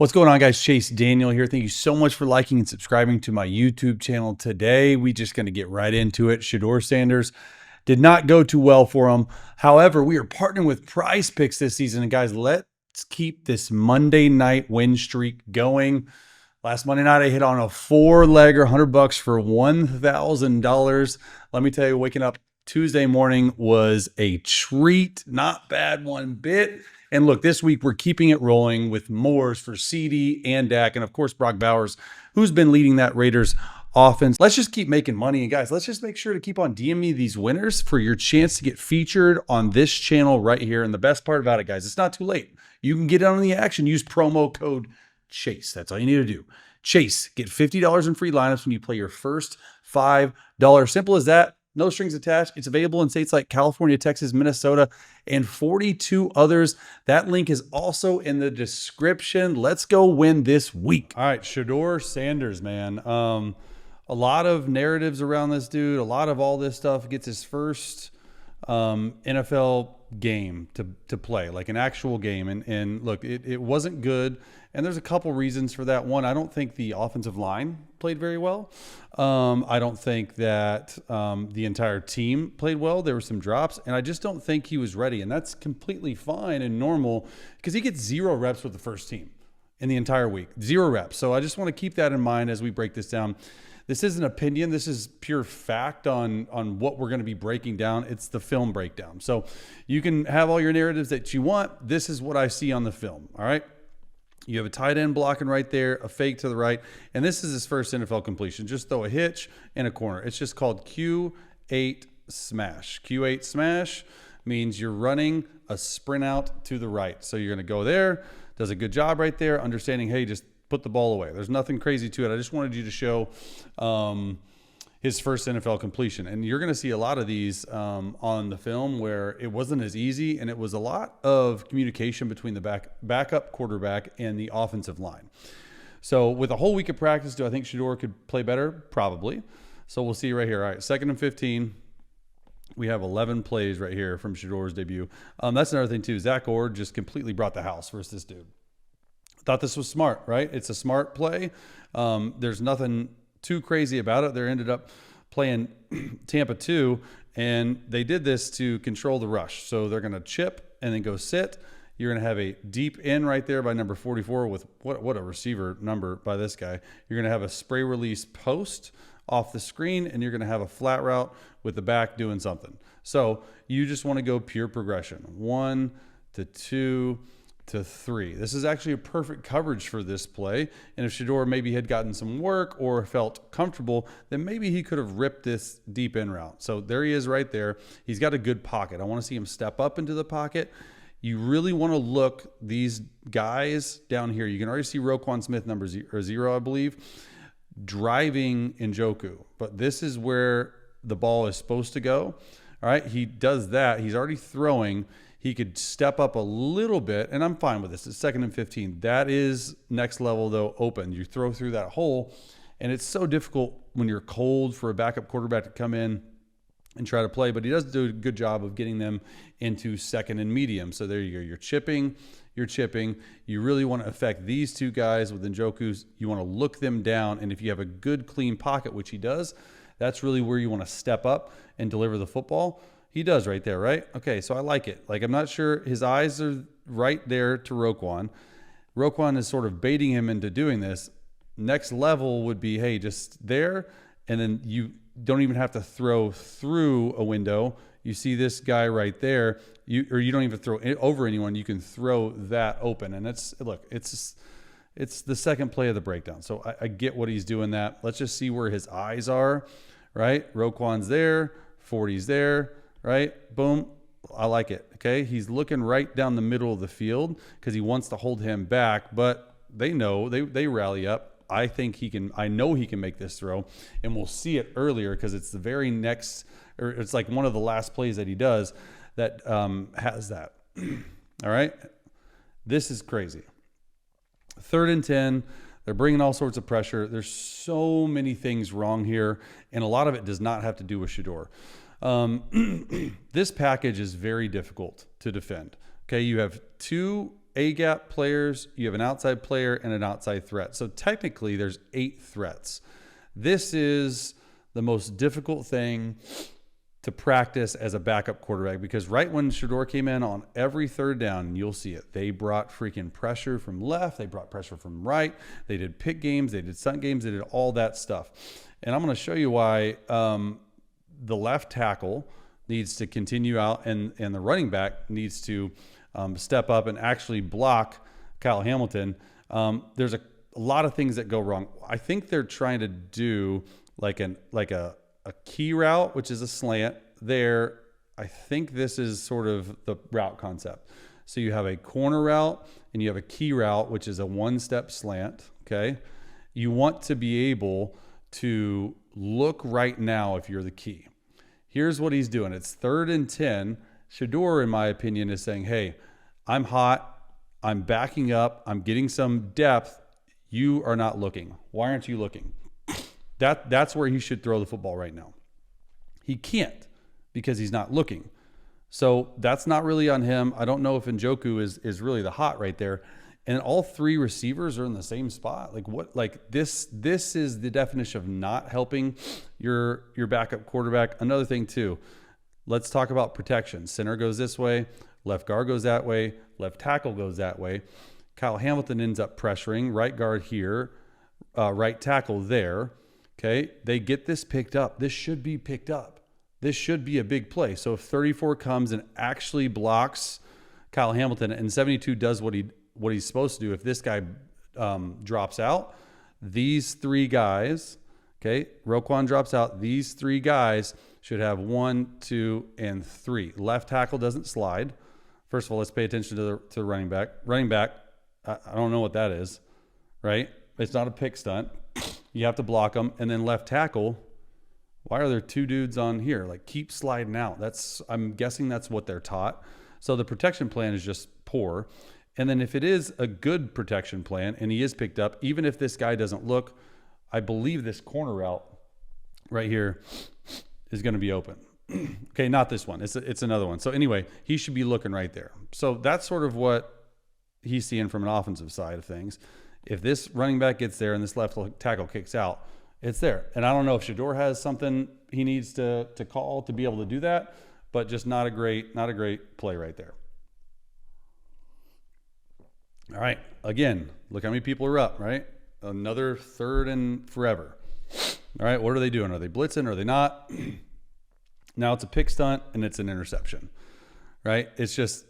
What's going on, guys? Chase Daniel here. Thank you so much for liking and subscribing to my YouTube channel. Today, we just going to get right into it. Shedeur Sanders did not go too well for him. However, we are partnering with Prize Picks this season. And guys, let's keep this Monday night win streak going. Last Monday night, I hit on a four-legger, $100 for $1,000. Let me tell you, waking up Tuesday morning was a treat. Not bad one bit. And look, this week we're keeping it rolling with Moores for CD and Dak, and of course Brock Bowers, who's been leading that Raiders offense. Let's just keep making money. And guys, let's just make sure to keep on DMing me these winners for your chance to get featured on this channel right here. And the best part about it, guys, it's not too late. You can get in on the action. Use promo code CHASE. That's all you need to do. CHASE. Get $50 in free lineups when you play your first $5. Simple as that. No strings attached. It's available in states like California, Texas, Minnesota, and 42 others. That link is also in the description. Let's go win this week. All right, Shedeur Sanders, man. A lot of narratives around this dude. A lot of all this stuff. Gets his first NFL game to play, like an actual game. And look, it wasn't good. And there's a couple reasons for that. One, I don't think the offensive line played very well. I don't think that the entire team played well. There were some drops, and I just don't think he was ready. And that's completely fine and normal because he gets 0 reps with the first team in the entire week. 0 reps. So I just want to keep that in mind as we break this down. This isn't opinion. This is pure fact on what we're going to be breaking down. It's the film breakdown. So you can have all your narratives that you want. This is what I see on the film. All right. You have a tight end blocking right there, a fake to the right, and this is his first NFL completion. Just throw a hitch in a corner. It's just called Q8 smash. Q8 smash means you're running a sprint out to the right. So you're going to go there, does a good job right there, understanding, hey, just put the ball away. There's nothing crazy to it. I just wanted you to show his first NFL completion. And you're going to see a lot of these on the film where it wasn't as easy, and it was a lot of communication between the backup quarterback and the offensive line. So with a whole week of practice, do I think Shedeur could play better? Probably. So we'll see right here. All right, 2nd and 15. We have 11 plays right here from Shedeur's debut. That's another thing too. Zach Ord just completely brought the house versus this dude. Thought this was smart, right? It's a smart play. There's nothing too crazy about it. They ended up playing Tampa 2, and they did this to control the rush. So they're going to chip and then go sit. You're going to have a deep in right there by number 44 with what a receiver number by this guy. You're going to have a spray release post off the screen, and you're going to have a flat route with the back doing something. So you just want to go pure progression. 1 to 2 to 3. This is actually a perfect coverage for this play. And if Shedeur maybe had gotten some work or felt comfortable, then maybe he could have ripped this deep in route. So there he is right there. He's got a good pocket. I want to see him step up into the pocket. You really want to look these guys down here. You can already see Roquan Smith, number 0, I believe, driving Njoku. But this is where the ball is supposed to go. All right, he does that. He's already throwing. He could step up a little bit, and I'm fine with this. It's 2nd and 15. That is next level, though, open. You throw through that hole, and it's so difficult when you're cold for a backup quarterback to come in and try to play, but he does do a good job of getting them into 2nd and medium. So there you go. You're chipping. You really want to affect these two guys with Njoku's. You want to look them down, and if you have a good, clean pocket, which he does, that's really where you want to step up and deliver the football. He does right there, right? Okay, so I like it. Like, I'm not sure his eyes are right there to Roquan. Roquan is sort of baiting him into doing this. Next level would be, hey, just there, and then you don't even have to throw through a window. You see this guy right there, or you don't even throw over anyone. You can throw that open, and it's the second play of the breakdown. So I get what he's doing that. Let's just see where his eyes are, right? Roquan's there, 40's there. Right? Boom. I like it. Okay. He's looking right down the middle of the field because he wants to hold him back, but they know they rally up. I know he can make this throw, and we'll see it earlier because it's the very next, or it's like one of the last plays that he does that has that. All right. This is crazy. 3rd and 10. They're bringing all sorts of pressure. There's so many things wrong here, and a lot of it does not have to do with Shedeur. This package is very difficult to defend. Okay, you have 2 A-gap players, you have an outside player, and an outside threat. So technically, there's 8 threats. This is the most difficult thing to practice as a backup quarterback, because right when Shedeur came in on every third down, and you'll see it, they brought freaking pressure from left, they brought pressure from right, they did pick games, they did stunt games, they did all that stuff. And I'm going to show you why the left tackle needs to continue out, and the running back needs to step up and actually block Kyle Hamilton. There's a lot of things that go wrong. I think they're trying to do like a key route, which is a slant there. I think this is sort of the route concept. So you have a corner route and you have a key route, which is a one-step slant, okay? You want to be able to look right now if you're the key. Here's what he's doing. It's 3rd and 10. Shedeur, in my opinion, is saying, hey, I'm hot, I'm backing up, I'm getting some depth. You are not looking. Why aren't you looking? That's where he should throw the football right now. He can't because he's not looking. So that's not really on him. I don't know if Njoku is really the hot right there. And all 3 receivers are in the same spot. Like what? Like this is the definition of not helping your backup quarterback. Another thing too, let's talk about protection. Center goes this way, left guard goes that way, left tackle goes that way. Kyle Hamilton ends up pressuring right guard here, right tackle there. Okay, they get this picked up. This should be picked up. This should be a big play. So if 34 comes and actually blocks Kyle Hamilton, and 72 does what he's supposed to do, if this guy drops out, these 3 guys, okay, Roquan drops out, these 3 guys should have 1, 2, and 3. Left tackle doesn't slide. First of all, let's pay attention to the running back. Running back, I don't know what that is, right? It's not a pick stunt. You have to block them. And then left tackle, why are there 2 dudes on here? Like, keep sliding out. I'm guessing that's what they're taught. So the protection plan is just poor. And then if it is a good protection plan and he is picked up, even if this guy doesn't look, I believe this corner route right here is going to be open. Okay, not this one. It's another one. So anyway, he should be looking right there. So that's sort of what he's seeing from an offensive side of things. If this running back gets there and this left tackle kicks out, it's there. And I don't know if Shedeur has something he needs to call to be able to do that, but just not a great play right there. All right, again, look how many people are up, right? Another 3rd and forever. All right, what are they doing? Are they blitzing? Are they not? Now it's a pick stunt and it's an interception, right? It's just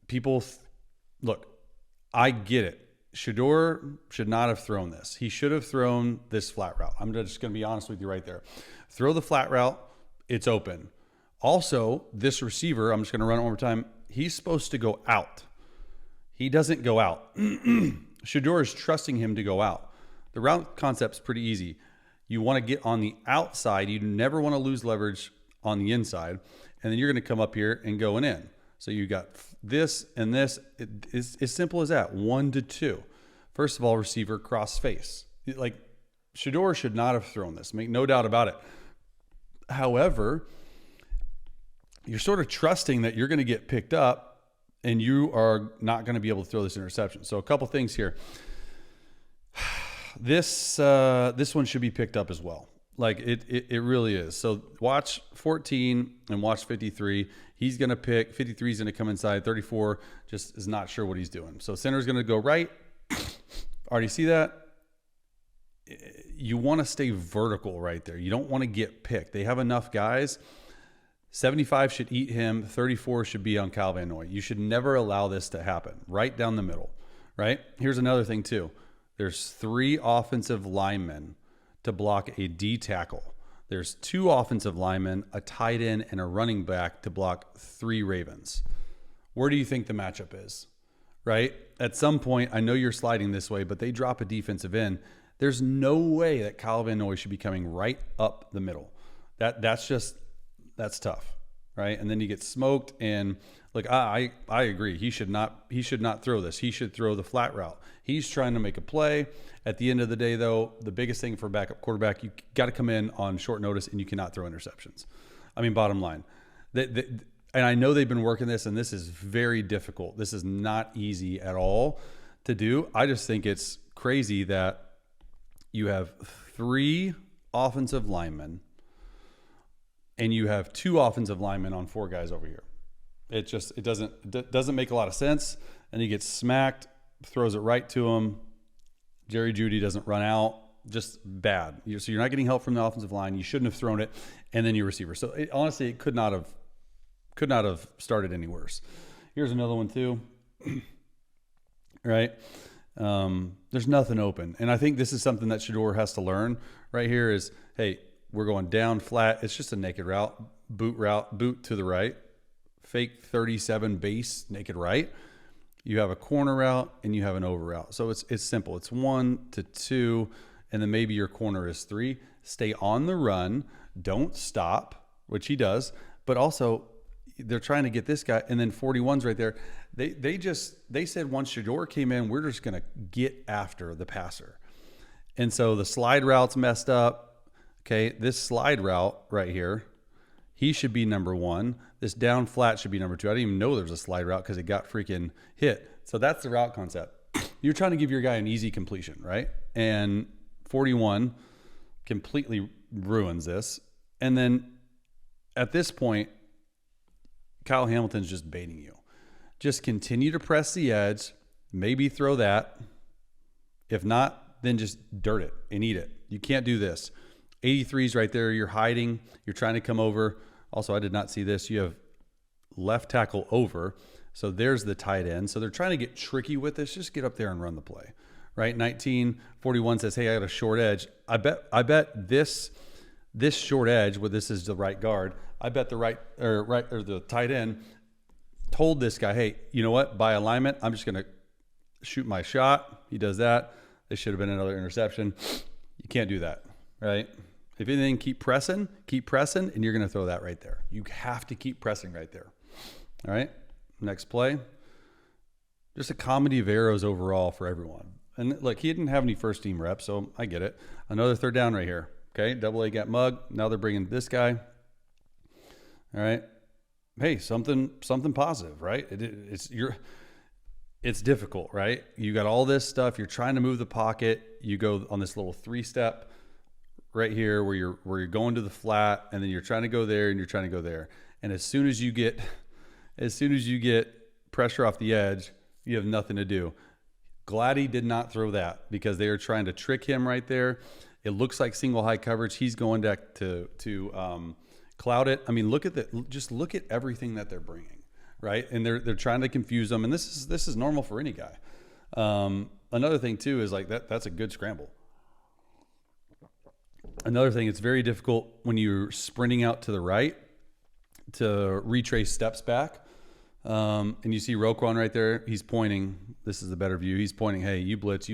people look, I get it. Shedeur should not have thrown this. He should have thrown this flat route. I'm just going to be honest with you right there. Throw the flat route. It's open. Also, this receiver, I'm just going to run it one more time. He's supposed to go out. He doesn't go out. Shedeur is trusting him to go out. The route concept's pretty easy. You want to get on the outside. You never want to lose leverage on the inside. And then you're going to come up here and going in. So you got this and this. It's as simple as that. 1 to 2. First of all, receiver cross face. Like, Shedeur should not have thrown this. Make no doubt about it. However, you're sort of trusting that you're going to get picked up and you are not going to be able to throw this interception. So a couple things here. This one should be picked up as well. Like it really is. So watch 14 and watch 53. He's going to pick. 53 is going to come inside. 34 just is not sure what he's doing. So center's going to go right. Already see that? You want to stay vertical right there. You don't want to get picked. They have enough guys. 75 should eat him. 34 should be on Kyle Van Noy. You should never allow this to happen. Right down the middle, right? Here's another thing too. There's 3 offensive linemen to block a D tackle. There's 2 offensive linemen, a tight end, and a running back to block 3 Ravens. Where do you think the matchup is, right? At some point, I know you're sliding this way, but they drop a defensive end. There's no way that Kyle Van Noy should be coming right up the middle. That's tough, right? And then you get smoked. And look, I agree. He should not throw this. He should throw the flat route. He's trying to make a play. At the end of the day, though, the biggest thing for a backup quarterback, you got to come in on short notice, and you cannot throw interceptions. I mean, bottom line, and I know they've been working this, and this is very difficult. This is not easy at all to do. I just think it's crazy that you have 3 offensive linemen and you have 2 offensive linemen on 4 guys over here. It doesn't make a lot of sense. And he gets smacked, throws it right to him. Jerry Jeudy doesn't run out. Just bad. So you're not getting help from the offensive line. You shouldn't have thrown it. And then your receiver. So honestly, it could not have started any worse. Here's another one too. Right? There's nothing open. And I think this is something that Shedeur has to learn right here is, hey, we're going down flat. It's just a naked route, boot to the right, fake 37 base, naked right. You have a corner route and you have an over route. So it's simple. It's 1 to 2, and then maybe your corner is 3. Stay on the run. Don't stop, which he does. But also, they're trying to get this guy, and then 41's right there. They said once Shedeur came in, we're just going to get after the passer. And so the slide route's messed up. Okay, this slide route right here, he should be number 1. This down flat should be number 2. I didn't even know there was a slide route because it got freaking hit. So that's the route concept. You're trying to give your guy an easy completion, right? And 41 completely ruins this. And then at this point, Kyle Hamilton's just baiting you. Just continue to press the edge, maybe throw that. If not, then just dirt it and eat it. You can't do this. 83's right there. You're hiding. You're trying to come over. Also, I did not see this. You have left tackle over. So there's the tight end. So they're trying to get tricky with this. Just get up there and run the play, right? 1941 says, hey, I got a short edge. I bet this short edge, where this is the right guard, I bet the tight end told this guy, hey, you know what? By alignment, I'm just going to shoot my shot. He does that. This should have been another interception. You can't do that, right? If anything, keep pressing, and you're going to throw that right there. You have to keep pressing right there. All right, next play. Just a comedy of errors overall for everyone. And look, he didn't have any first-team reps, so I get it. Another third down right here. Okay, double A got mugged. Now they're bringing this guy. All right. Hey, something positive, right? It's difficult, right? You got all this stuff. You're trying to move the pocket. You go on this little 3-step right here where you're going to the flat, and then you're trying to go there and you're trying to go there. And as soon as you get pressure off the edge, you have nothing to do. Glad he did not throw that because they are trying to trick him right there. It looks like single high coverage. He's going to cloud it. I mean, look at everything that they're bringing, right? And they're trying to confuse them. And this is normal for any guy. Another thing too is like that's a good scramble. Another thing, it's very difficult when you're sprinting out to the right to retrace steps back. And you see Roquan right there. He's pointing. This is the better view. He's pointing, hey, you blitz,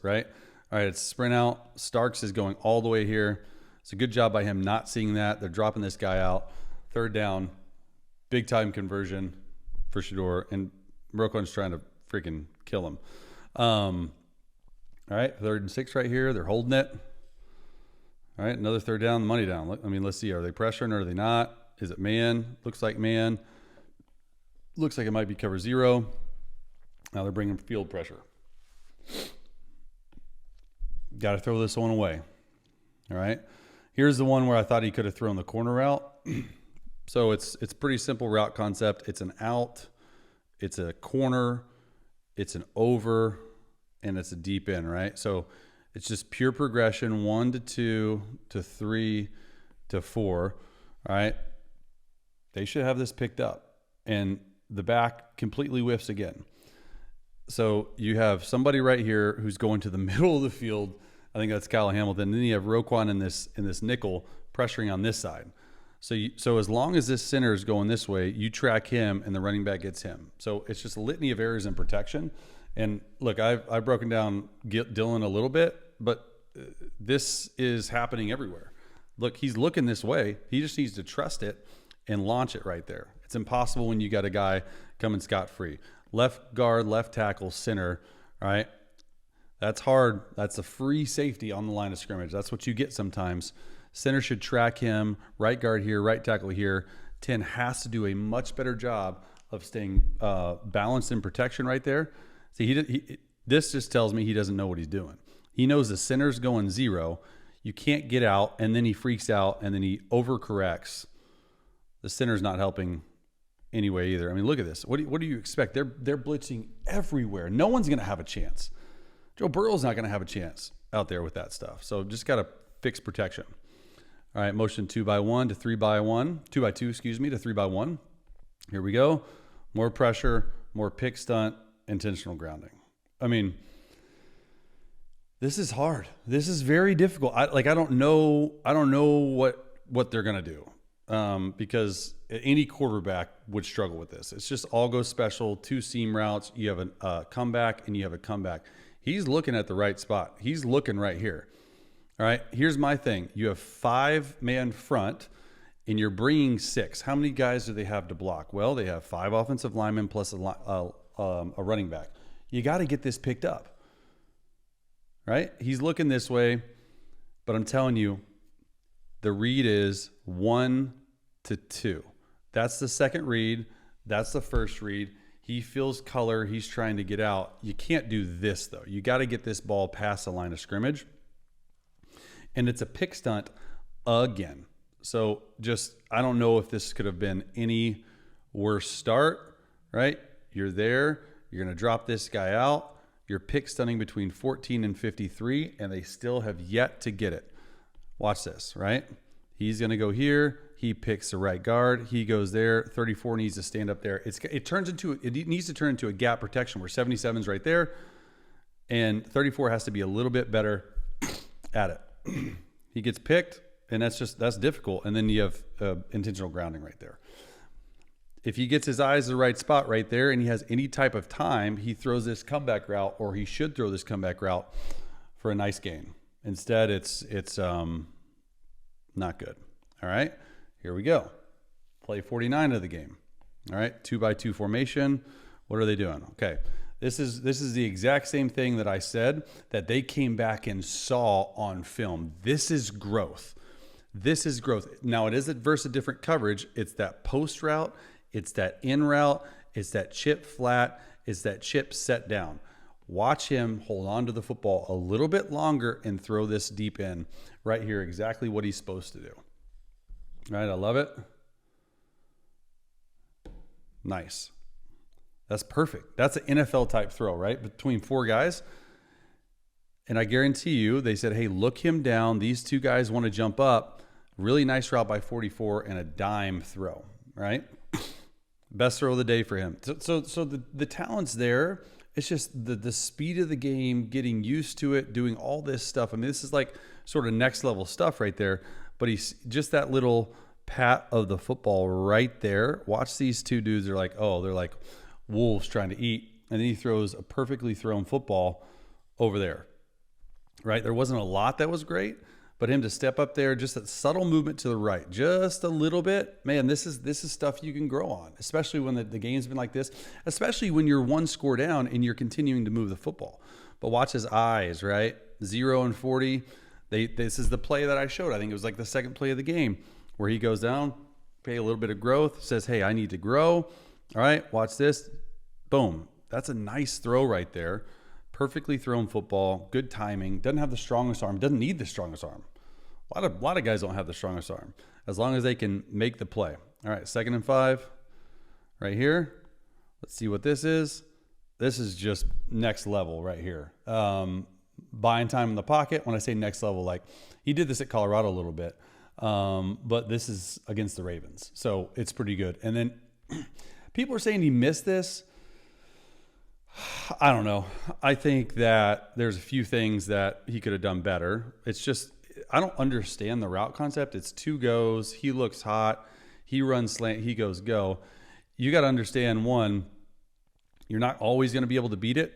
right? All right, it's sprint out. Starks is going all the way here. It's a good job by him not seeing that. They're dropping this guy out. Third down, big time conversion for Shedeur, and Roquan's trying to freaking kill him. All right, 3rd and 6 right here. They're holding it. All right, another third down, money down. Let's see. Are they pressuring or are they not? Is it man? Looks like man. Looks like it might be cover 0. Now they're bringing field pressure. Got to throw this one away. All right. Here's the one where I thought he could have thrown the corner route. So it's pretty simple route concept. It's an out, it's a corner, it's an over, and it's a deep in, right? So it's just pure progression, 1 to 2 to 3 to 4. All right. They should have this picked up. And the back completely whiffs again. So you have somebody right here who's going to the middle of the field. I think that's Kyle Hamilton. And then you have Roquan in this nickel pressuring on this side. So as long as this center is going this way, you track him and the running back gets him. So it's just a litany of errors in protection. And look, I've broken down Dylan a little bit, but this is happening everywhere. Look, he's looking this way. He just needs to trust it and launch it right there. It's impossible when you got a guy coming scot-free. Left guard, left tackle, center, all right? That's hard. That's a free safety on the line of scrimmage. That's what you get sometimes. Center should track him, right guard here, right tackle here. 10 has to do a much better job of staying balanced in protection right there. See, this just tells me he doesn't know what he's doing. He knows the center's going 0. You can't get out, and then he freaks out, and then he overcorrects. The center's not helping anyway either. I mean, look at this. What do you expect? They're blitzing everywhere. No one's going to have a chance. Joe Burrow's not going to have a chance out there with that stuff. So just got to fix protection. All right, motion 2x1 to 3x1, 2x2, excuse me, to 3x1. Here we go. More pressure, more pick stunt, intentional grounding. I mean, this is hard. This is very difficult. I don't know what they're gonna do because any quarterback would struggle with this. It's just all go special, 2 seam routes. You have a comeback and you have a comeback. He's looking at the right spot. He's looking right here. All right. Here's my thing. You have 5-man front, and you're bringing 6. How many guys do they have to block? Well, they have 5 offensive linemen plus a running back. You got to get this picked up. Right? He's looking this way, but I'm telling you, the read is 1 to 2. That's the second read. That's the first read. He feels color. He's trying to get out. You can't do this, though. You got to get this ball past the line of scrimmage. And it's a pick stunt again. So I don't know if this could have been any worse start, right? You're there. You're going to drop this guy out. You're pick stunning between 14 and 53, and they still have yet to get it. Watch this, right? He's going to go here. He picks the right guard. He goes there. 34 needs to stand up there. It needs to turn into a gap protection where 77's right there, and 34 has to be a little bit better at it. He gets picked, and that's difficult. And then you have intentional grounding right there. If he gets his eyes the right spot right there, and he has any type of time, he throws this comeback route, or he should throw this comeback route for a nice gain. Instead, it's not good. All right, here we go. Play 49 of the game. All right, 2x2 formation. What are they doing? Okay. This is the exact same thing that I said that they came back and saw on film. This is growth. This is growth. Now, it is versus a different coverage. It's that post route. It's that in route. It's that chip flat. It's that chip set down. Watch him hold on to the football a little bit longer and throw this deep in right here. Exactly what he's supposed to do. All right, I love it. Nice. That's perfect. That's an NFL type throw, right? Between 4 guys. And I guarantee you, they said, hey, look him down. These 2 guys want to jump up. Really nice route by 44 and a dime throw, right? Best throw of the day for him. So the talent's there. It's just the speed of the game, getting used to it, doing all this stuff. I mean, this is like sort of next level stuff right there. But he's just that little pat of the football right there. Watch these 2 dudes. They're like wolves trying to eat, and then he throws a perfectly thrown football over there, right? There wasn't a lot that was great, but him to step up there, just that subtle movement to the right, just a little bit, man, this is stuff you can grow on, especially when the game's been like this, especially when you're 1 score down and you're continuing to move the football. But watch his eyes, right? 0 and 40. This is the play that I showed. I think it was like the second play of the game where he goes down, pay a little bit of growth, says, hey, I need to grow. All right, watch this. Boom. That's a nice throw right there. Perfectly thrown football. Good timing. Doesn't have the strongest arm. Doesn't need the strongest arm. A lot of guys don't have the strongest arm. As long as they can make the play. All right, 2nd and 5. Right here. Let's see what this is. This is just next level right here. Buying time in the pocket. When I say next level, like he did this at Colorado a little bit. But this is against the Ravens. So it's pretty good. And then people are saying he missed this. I don't know. I think that there's a few things that he could have done better. It's just, I don't understand the route concept. It's 2 goes. He looks hot. He runs slant. He goes go. You got to understand, one, you're not always going to be able to beat it.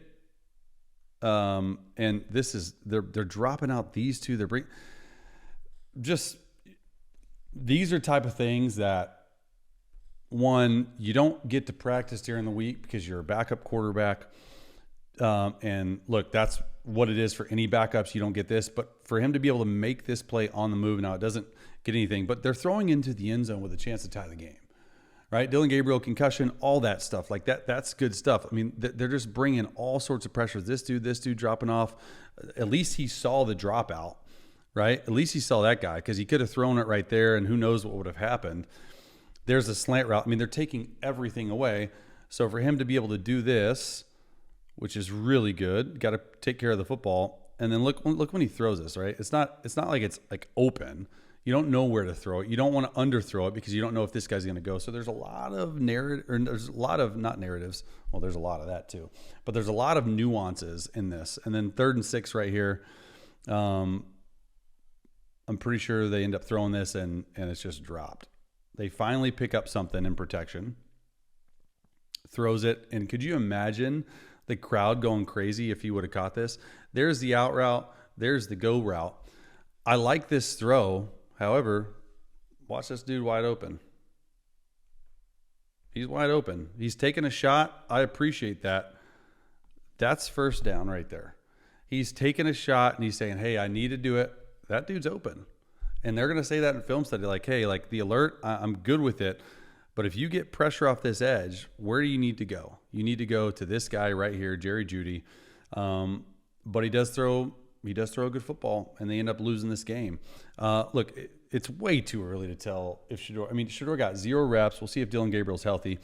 And this is, they're dropping out these 2. They're these are type of things that, one, you don't get to practice during the week because you're a backup quarterback. And look, that's what it is for any backups. You don't get this, but for him to be able to make this play on the move, now it doesn't get anything, but they're throwing into the end zone with a chance to tie the game. right? Dylan Gabriel, concussion, all that stuff. Like that's good stuff. I mean, they're just bringing all sorts of pressures. This dude dropping off. At least he saw the dropout, right? At least he saw that guy, because he could have thrown it right there and who knows what would have happened. There's a slant route. I mean, they're taking everything away. So for him to be able to do this, which is really good, got to take care of the football. And then look when he throws this, right? It's not like it's like open. You don't know where to throw it. You don't want to underthrow it because you don't know if this guy's going to go. So there's a lot of there's a lot of not narratives. Well, there's a lot of that too, but there's a lot of nuances in this. And then 3rd and 6 right here. I'm pretty sure they end up throwing this and it's just dropped. They finally pick up something in protection, throws it. And could you imagine the crowd going crazy if he would have caught this? There's the out route. There's the go route. I like this throw. However, watch this dude wide open. He's wide open. He's taking a shot. I appreciate that. That's first down right there. He's taking a shot and he's saying, hey, I need to do it. That dude's open. And they're going to say that in film study, like, hey, like the alert, I'm good with it. But if you get pressure off this edge, where do you need to go? You need to go to this guy right here, Jerry Jeudy. But he does throw a good football, and they end up losing this game. Look, it's way too early to tell if Shedeur. I mean, Shedeur got 0 reps. We'll see if Dylan Gabriel's healthy.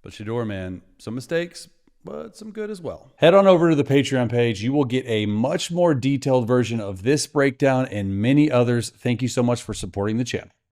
But Shedeur, man, some mistakes, but some good as well. Head on over to the Patreon page. You will get a much more detailed version of this breakdown and many others. Thank you so much for supporting the channel.